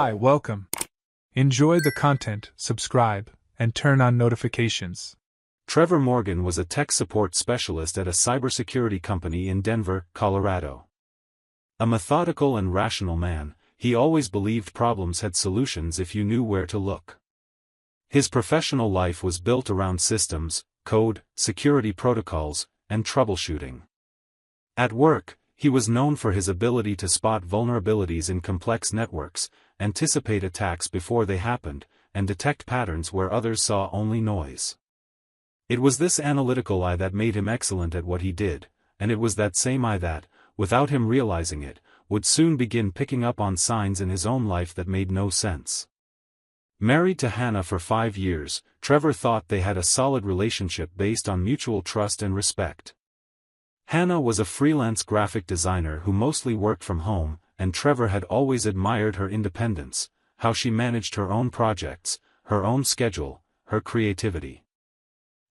Hi, welcome. Enjoy the content, subscribe, and turn on notifications. Trevor Morgan was a tech support specialist at a cybersecurity company in Denver, Colorado. A methodical and rational man, he always believed problems had solutions if you knew where to look. His professional life was built around systems, code, security protocols, and troubleshooting. At work, he was known for his ability to spot vulnerabilities in complex networks, anticipate attacks before they happened, and detect patterns where others saw only noise. It was this analytical eye that made him excellent at what he did, and it was that same eye that, without him realizing it, would soon begin picking up on signs in his own life that made no sense. Married to Hannah for 5 years, Trevor thought they had a solid relationship based on mutual trust and respect. Hannah was a freelance graphic designer who mostly worked from home, and Trevor had always admired her independence, how she managed her own projects, her own schedule, her creativity.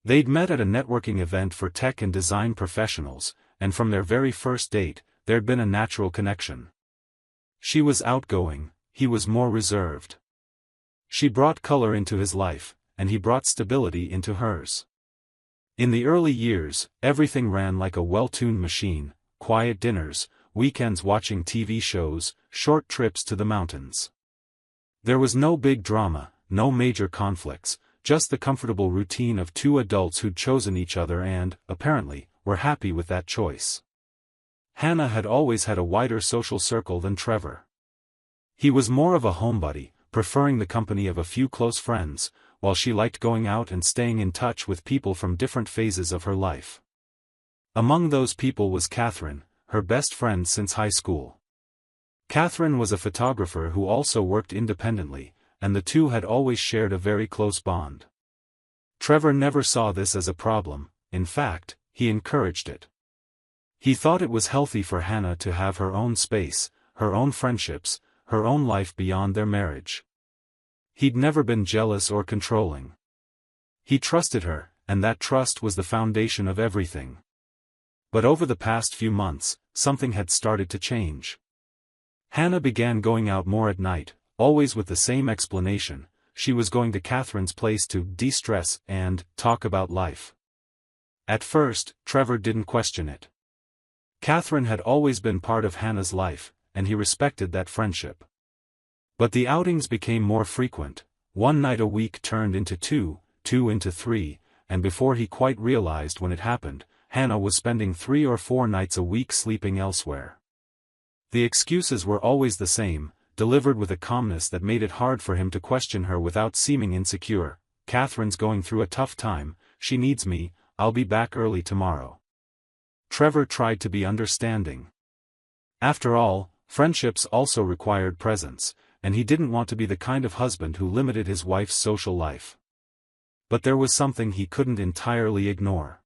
They'd met at a networking event for tech and design professionals, and from their very first date, there'd been a natural connection. She was outgoing, he was more reserved. She brought color into his life, and he brought stability into hers. In the early years, everything ran like a well-tuned machine: quiet dinners, weekends watching TV shows, short trips to the mountains. There was no big drama, no major conflicts, just the comfortable routine of two adults who'd chosen each other and, apparently, were happy with that choice. Hannah had always had a wider social circle than Trevor. He was more of a homebody, preferring the company of a few close friends, while she liked going out and staying in touch with people from different phases of her life. Among those people was Katherine, her best friend since high school. Katherine was a photographer who also worked independently, and the two had always shared a very close bond. Trevor never saw this as a problem; in fact, he encouraged it. He thought it was healthy for Hannah to have her own space, her own friendships, her own life beyond their marriage. He'd never been jealous or controlling. He trusted her, and that trust was the foundation of everything. But over the past few months, something had started to change. Hannah began going out more at night, always with the same explanation: she was going to Katherine's place to de-stress and talk about life. At first, Trevor didn't question it. Katherine had always been part of Hannah's life, and he respected that friendship. But the outings became more frequent. One night a week turned into two into three, and before he quite realized when it happened, Hannah was spending 3 or 4 nights a week sleeping elsewhere. The excuses were always the same, delivered with a calmness that made it hard for him to question her without seeming insecure: "Katherine's going through a tough time, she needs me, I'll be back early tomorrow." Trevor tried to be understanding. After all, friendships also required presence, and he didn't want to be the kind of husband who limited his wife's social life. But there was something he couldn't entirely ignore.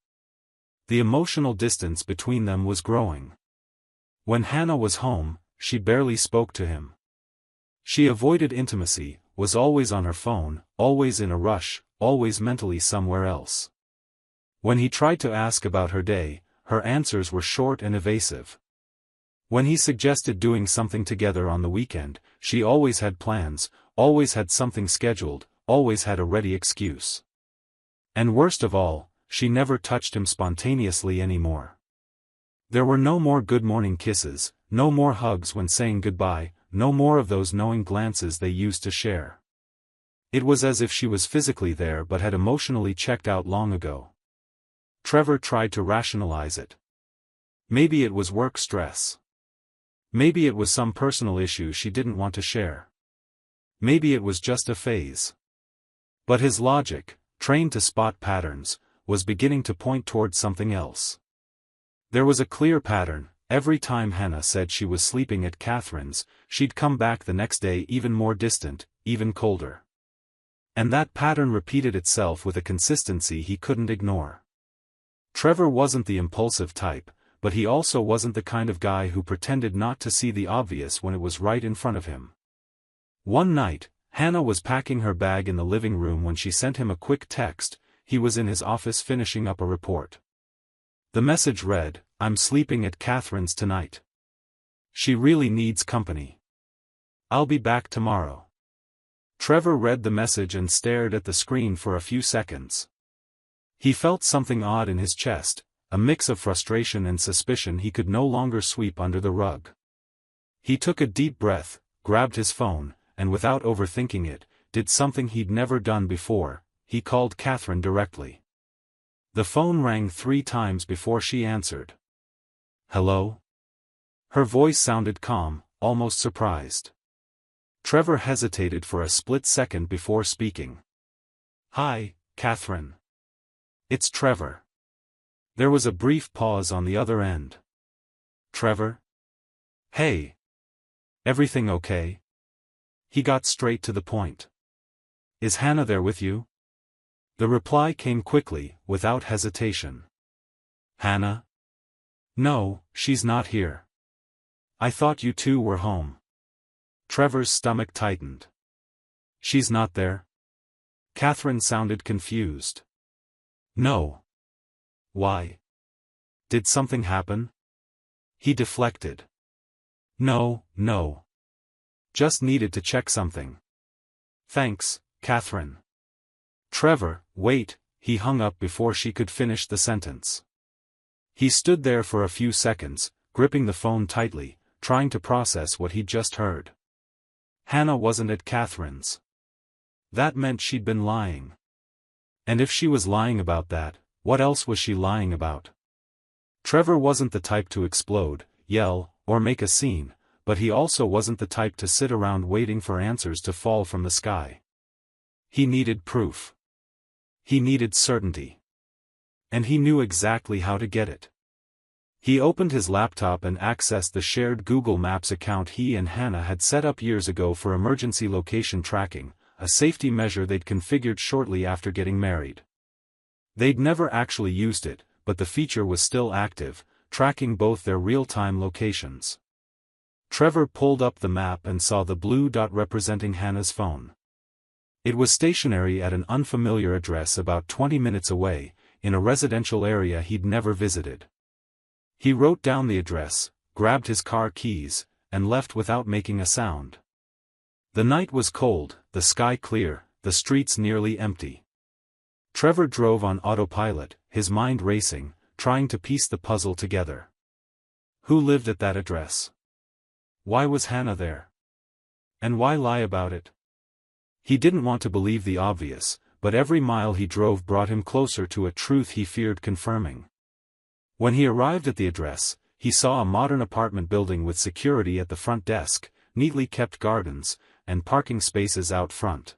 The emotional distance between them was growing. When Hannah was home, she barely spoke to him. She avoided intimacy, was always on her phone, always in a rush, always mentally somewhere else. When he tried to ask about her day, her answers were short and evasive. When he suggested doing something together on the weekend, she always had plans, always had something scheduled, always had a ready excuse. And worst of all, she never touched him spontaneously anymore. There were no more good morning kisses, no more hugs when saying goodbye, no more of those knowing glances they used to share. It was as if she was physically there but had emotionally checked out long ago. Trevor tried to rationalize it. Maybe it was work stress. Maybe it was some personal issue she didn't want to share. Maybe it was just a phase. But his logic, trained to spot patterns, was beginning to point toward something else. There was a clear pattern: every time Hannah said she was sleeping at Katherine's, she'd come back the next day even more distant, even colder. And that pattern repeated itself with a consistency he couldn't ignore. Trevor wasn't the impulsive type, but he also wasn't the kind of guy who pretended not to see the obvious when it was right in front of him. One night, Hannah was packing her bag in the living room when she sent him a quick text. He was in his office finishing up a report. The message read, "I'm sleeping at Katherine's tonight. She really needs company. I'll be back tomorrow. Trevor read the message and stared at the screen for a few seconds. He felt something odd in his chest, a mix of frustration and suspicion he could no longer sweep under the rug. He took a deep breath, grabbed his phone, and without overthinking it, did something he'd never done before. He called Katherine directly. The phone rang 3 times before she answered. "Hello?" Her voice sounded calm, almost surprised. Trevor hesitated for a split second before speaking. "Hi, Katherine. It's Trevor." There was a brief pause on the other end. "Trevor? Hey. Everything okay?" He got straight to the point. "Is Hannah there with you?" The reply came quickly, without hesitation. "Hannah? No, she's not here. I thought you two were home." Trevor's stomach tightened. "She's not there?" Katherine sounded confused. "No. Why? Did something happen?" He deflected. No. Just needed to check something." "Thanks, Katherine." "Trevor, wait," he hung up before she could finish the sentence. He stood there for a few seconds, gripping the phone tightly, trying to process what he'd just heard. Hannah wasn't at Katherine's. That meant she'd been lying. And if she was lying about that, what else was she lying about? Trevor wasn't the type to explode, yell, or make a scene, but he also wasn't the type to sit around waiting for answers to fall from the sky. He needed proof. He needed certainty. And he knew exactly how to get it. He opened his laptop and accessed the shared Google Maps account he and Hannah had set up years ago for emergency location tracking, a safety measure they'd configured shortly after getting married. They'd never actually used it, but the feature was still active, tracking both their real-time locations. Trevor pulled up the map and saw the blue dot representing Hannah's phone. It was stationary at an unfamiliar address about 20 minutes away, in a residential area he'd never visited. He wrote down the address, grabbed his car keys, and left without making a sound. The night was cold, the sky clear, the streets nearly empty. Trevor drove on autopilot, his mind racing, trying to piece the puzzle together. Who lived at that address? Why was Hannah there? And why lie about it? He didn't want to believe the obvious, but every mile he drove brought him closer to a truth he feared confirming. When he arrived at the address, he saw a modern apartment building with security at the front desk, neatly kept gardens, and parking spaces out front.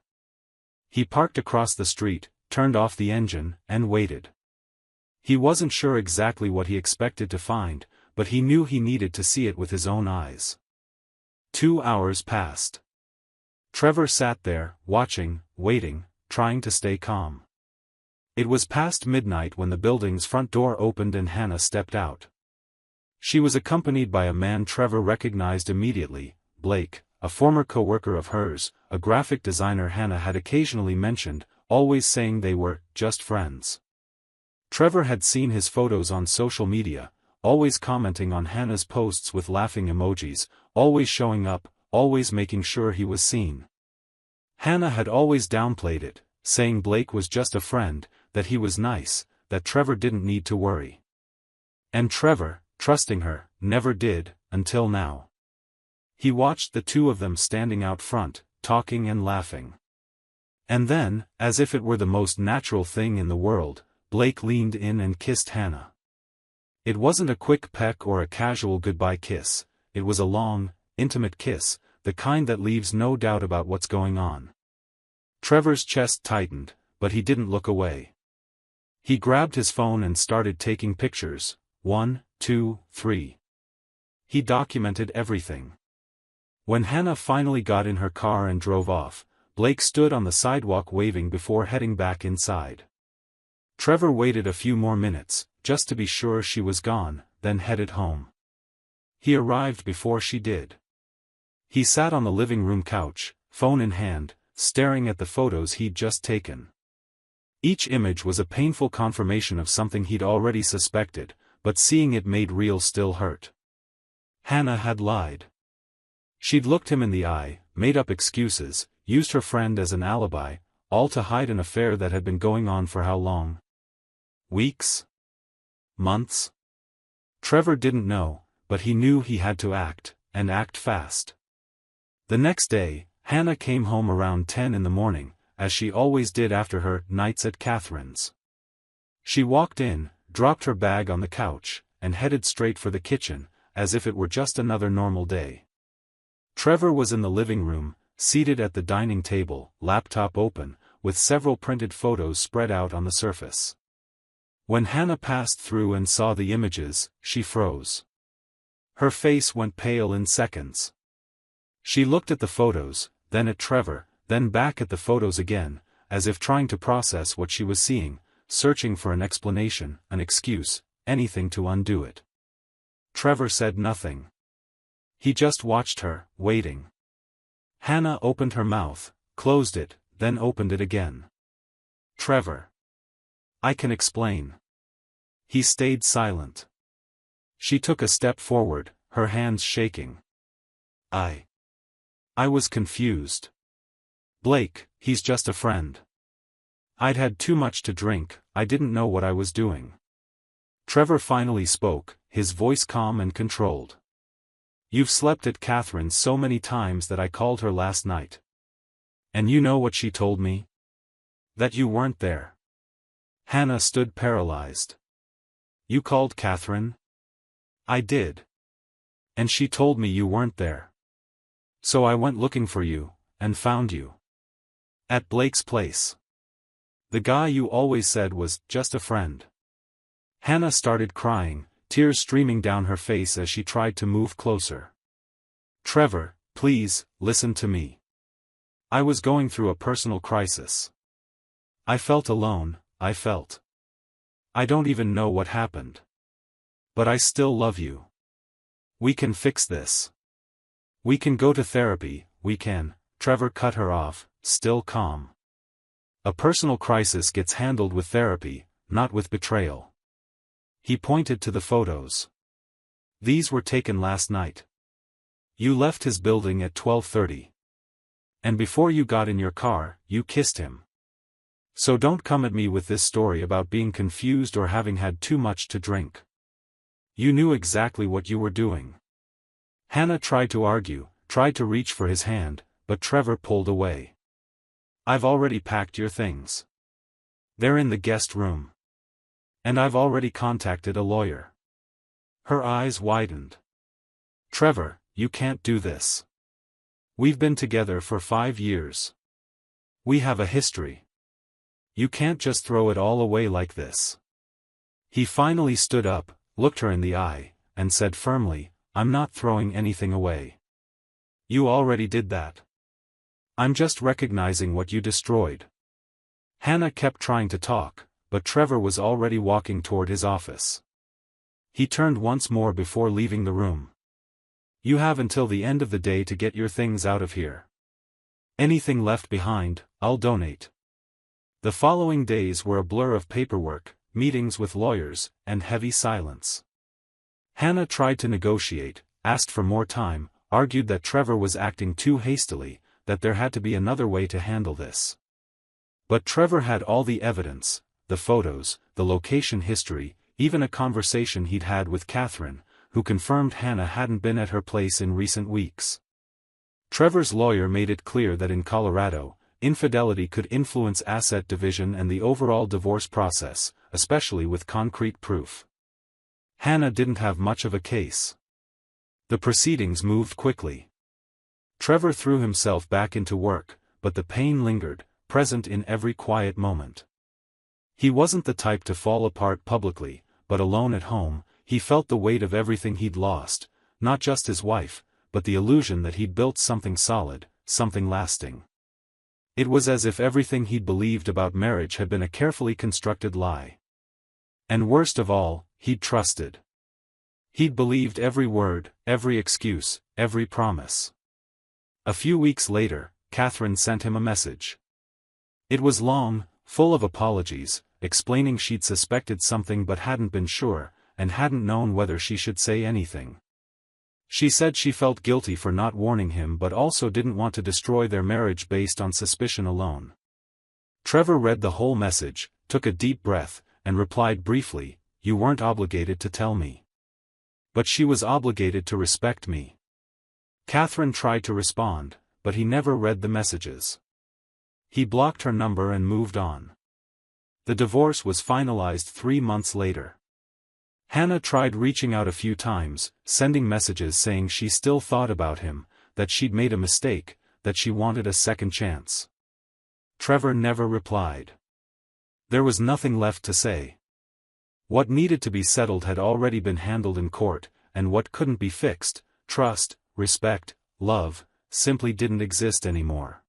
He parked across the street, turned off the engine, and waited. He wasn't sure exactly what he expected to find, but he knew he needed to see it with his own eyes. 2 hours passed. Trevor sat there, watching, waiting, trying to stay calm. It was past midnight when the building's front door opened and Hannah stepped out. She was accompanied by a man Trevor recognized immediately, Blake, a former co-worker of hers, a graphic designer Hannah had occasionally mentioned, always saying they were just friends. Trevor had seen his photos on social media, always commenting on Hannah's posts with laughing emojis, always showing up, always making sure he was seen. Hannah had always downplayed it, saying Blake was just a friend, that he was nice, that Trevor didn't need to worry. And Trevor, trusting her, never did, until now. He watched the two of them standing out front, talking and laughing. And then, as if it were the most natural thing in the world, Blake leaned in and kissed Hannah. It wasn't a quick peck or a casual goodbye kiss, it was a long, intimate kiss, the kind that leaves no doubt about what's going on. Trevor's chest tightened, but he didn't look away. He grabbed his phone and started taking pictures, 1, 2, 3. He documented everything. When Hannah finally got in her car and drove off, Blake stood on the sidewalk waving before heading back inside. Trevor waited a few more minutes, just to be sure she was gone, then headed home. He arrived before she did. He sat on the living room couch, phone in hand, staring at the photos he'd just taken. Each image was a painful confirmation of something he'd already suspected, but seeing it made real still hurt. Hannah had lied. She'd looked him in the eye, made up excuses, used her friend as an alibi, all to hide an affair that had been going on for how long? Weeks? Months? Trevor didn't know, but he knew he had to act, and act fast. The next day, Hannah came home around 10 in the morning, as she always did after her nights at Katherine's. She walked in, dropped her bag on the couch, and headed straight for the kitchen, as if it were just another normal day. Trevor was in the living room, seated at the dining table, laptop open, with several printed photos spread out on the surface. When Hannah passed through and saw the images, she froze. Her face went pale in seconds. She looked at the photos, then at Trevor, then back at the photos again, as if trying to process what she was seeing, searching for an explanation, an excuse, anything to undo it. Trevor said nothing. He just watched her, waiting. Hannah opened her mouth, closed it, then opened it again. Trevor. I can explain. He stayed silent. She took a step forward, her hands shaking. I was confused. Blake, he's just a friend. I'd had too much to drink, I didn't know what I was doing. Trevor finally spoke, his voice calm and controlled. You've slept at Katherine's so many times that I called her last night. And you know what she told me? That you weren't there. Hannah stood paralyzed. You called Katherine? I did. And she told me you weren't there. So I went looking for you, and found you. At Blake's place. The guy you always said was just a friend. Hannah started crying, tears streaming down her face as she tried to move closer. Trevor, please, listen to me. I was going through a personal crisis. I felt alone, I don't even know what happened. But I still love you. We can fix this. We can go to therapy, we can. Trevor cut her off, still calm. A personal crisis gets handled with therapy, not with betrayal. He pointed to the photos. These were taken last night. You left his building at 12:30. And before you got in your car, you kissed him. So don't come at me with this story about being confused or having had too much to drink. You knew exactly what you were doing. Hannah tried to argue, tried to reach for his hand, but Trevor pulled away. I've already packed your things. They're in the guest room. And I've already contacted a lawyer. Her eyes widened. Trevor, you can't do this. We've been together for 5 years. We have a history. You can't just throw it all away like this. He finally stood up, looked her in the eye, and said firmly, I'm not throwing anything away. You already did that. I'm just recognizing what you destroyed. Hannah kept trying to talk, but Trevor was already walking toward his office. He turned once more before leaving the room. You have until the end of the day to get your things out of here. Anything left behind, I'll donate. The following days were a blur of paperwork, meetings with lawyers, and heavy silence. Hannah tried to negotiate, asked for more time, argued that Trevor was acting too hastily, that there had to be another way to handle this. But Trevor had all the evidence, the photos, the location history, even a conversation he'd had with Katherine, who confirmed Hannah hadn't been at her place in recent weeks. Trevor's lawyer made it clear that in Colorado, infidelity could influence asset division and the overall divorce process, especially with concrete proof. Hannah didn't have much of a case. The proceedings moved quickly. Trevor threw himself back into work, but the pain lingered, present in every quiet moment. He wasn't the type to fall apart publicly, but alone at home, he felt the weight of everything he'd lost, not just his wife, but the illusion that he'd built something solid, something lasting. It was as if everything he'd believed about marriage had been a carefully constructed lie. And worst of all, he'd trusted. He'd believed every word, every excuse, every promise. A few weeks later, Katherine sent him a message. It was long, full of apologies, explaining she'd suspected something but hadn't been sure, and hadn't known whether she should say anything. She said she felt guilty for not warning him but also didn't want to destroy their marriage based on suspicion alone. Trevor read the whole message, took a deep breath, and replied briefly, "You weren't obligated to tell me. But she was obligated to respect me." Katherine tried to respond, but he never read the messages. He blocked her number and moved on. The divorce was finalized 3 months later. Hannah tried reaching out a few times, sending messages saying she still thought about him, that she'd made a mistake, that she wanted a second chance. Trevor never replied. There was nothing left to say. What needed to be settled had already been handled in court, and what couldn't be fixed, trust, respect, love, simply didn't exist anymore.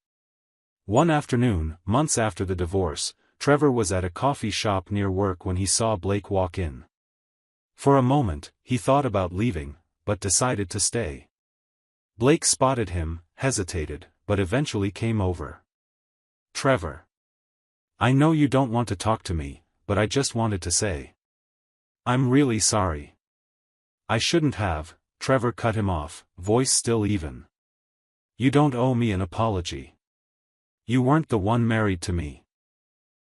One afternoon, months after the divorce, Trevor was at a coffee shop near work when he saw Blake walk in. For a moment, he thought about leaving, but decided to stay. Blake spotted him, hesitated, but eventually came over. "Trevor. I know you don't want to talk to me, but I just wanted to say. I'm really sorry." "I shouldn't have," Trevor cut him off, voice still even. "You don't owe me an apology. You weren't the one married to me."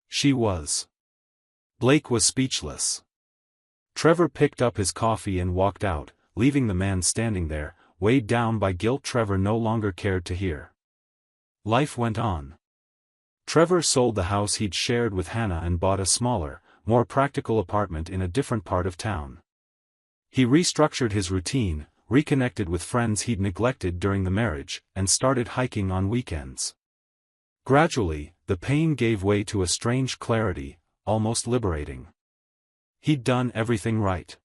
"She was." Blake was speechless. Trevor picked up his coffee and walked out, leaving the man standing there, weighed down by guilt Trevor no longer cared to hear. Life went on. Trevor sold the house he'd shared with Hannah and bought a smaller, more practical apartment in a different part of town. He restructured his routine, reconnected with friends he'd neglected during the marriage, and started hiking on weekends. Gradually, the pain gave way to a strange clarity, almost liberating. He'd done everything right.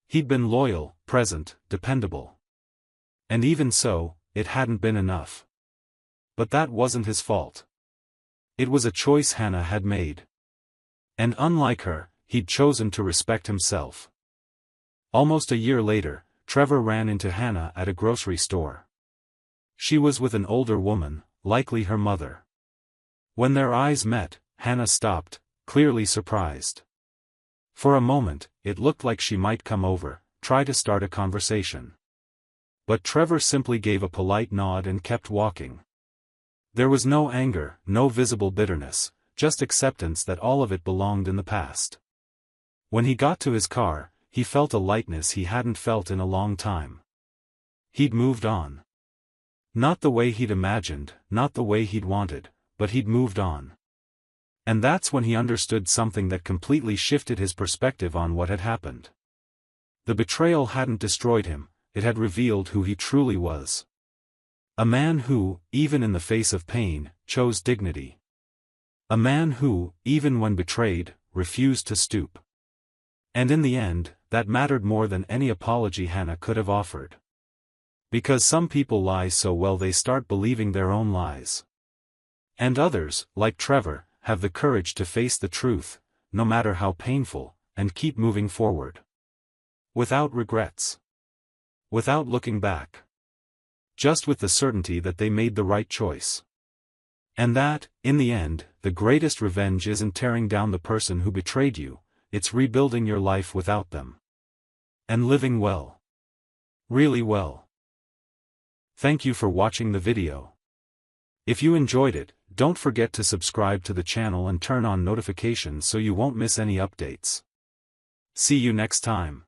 He'd been loyal, present, dependable. And even so, it hadn't been enough. But that wasn't his fault. It was a choice Hannah had made. And unlike her, he'd chosen to respect himself. Almost a year later, Trevor ran into Hannah at a grocery store. She was with an older woman, likely her mother. When their eyes met, Hannah stopped, clearly surprised. For a moment, it looked like she might come over, try to start a conversation. But Trevor simply gave a polite nod and kept walking. There was no anger, no visible bitterness, just acceptance that all of it belonged in the past. When he got to his car, he felt a lightness he hadn't felt in a long time. He'd moved on. Not the way he'd imagined, not the way he'd wanted, but he'd moved on. And that's when he understood something that completely shifted his perspective on what had happened. The betrayal hadn't destroyed him, it had revealed who he truly was. A man who, even in the face of pain, chose dignity. A man who, even when betrayed, refused to stoop. And in the end, that mattered more than any apology Hannah could have offered. Because some people lie so well they start believing their own lies. And others, like Trevor, have the courage to face the truth, no matter how painful, and keep moving forward. Without regrets. Without looking back. Just with the certainty that they made the right choice. And that, in the end, the greatest revenge isn't tearing down the person who betrayed you, it's rebuilding your life without them. And living well. Really well. Thank you for watching the video. If you enjoyed it, don't forget to subscribe to the channel and turn on notifications so you won't miss any updates. See you next time.